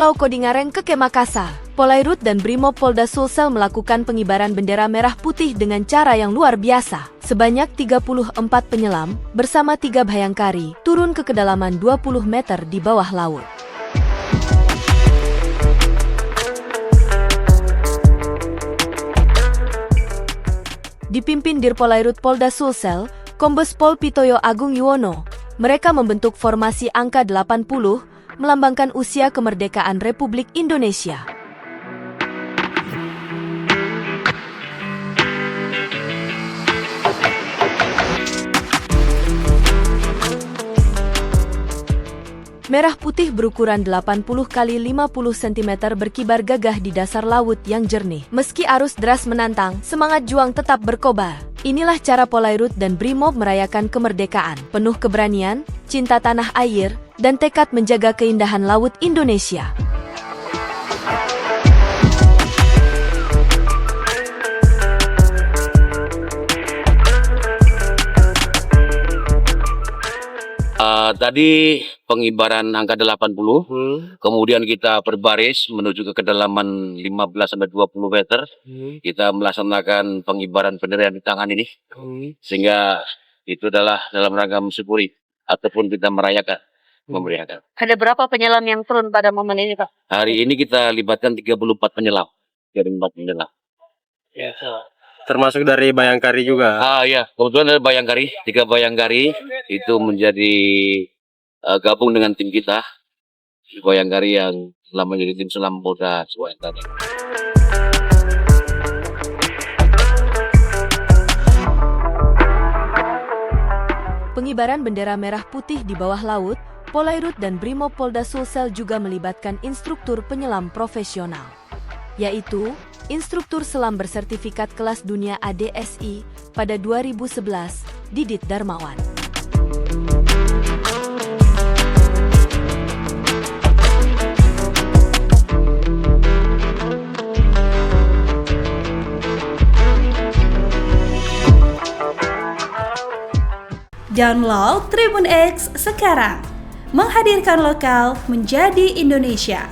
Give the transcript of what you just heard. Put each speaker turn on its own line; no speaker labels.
Pulau Kodingareng, Keke Makassar, Polairut dan Brimob Polda Sulsel melakukan pengibaran bendera merah putih dengan cara yang luar biasa. Sebanyak 34 penyelam bersama 3 bayangkari turun ke kedalaman 20 meter di bawah laut. Dipimpin Dirpolairut Polda Sulsel, Kombes Pol Pitoyo Agung Yuwono, mereka membentuk formasi angka 80, melambangkan usia kemerdekaan Republik Indonesia. Merah putih berukuran 80 kali 50 cm berkibar gagah di dasar laut yang jernih. Meski arus deras menantang, semangat juang tetap berkobar. Inilah cara Polairut dan Brimob merayakan kemerdekaan, penuh keberanian, cinta tanah air, dan tekad menjaga keindahan laut Indonesia.
Tadi pengibaran angka 80, kemudian kita berbaris menuju ke kedalaman 15-20 meter. Kita melaksanakan pengibaran bendera di tangan ini, sehingga itu adalah dalam rangka mensyukuri ataupun kita merayakan, memeriahkan.
Ada berapa penyelam yang turun pada momen ini, Pak?
Hari ini kita libatkan 34 penyelam. 34 penyelam.
Ya. Termasuk dari bayangkari juga.
Ya, kebetulan ada bayangkari, 3 bayangkari itu menjadi gabung dengan tim kita. Bayangkari yang telah menjadi tim selam Polda Sulsel.
Pengibaran bendera merah putih di bawah laut, Polairut dan Brimob Polda Sulsel juga melibatkan instruktur penyelam profesional, yaitu instruktur selam bersertifikat kelas dunia ADSI pada 2011, Didit Darmawan.
Download Tribun X sekarang, menghadirkan lokal menjadi Indonesia.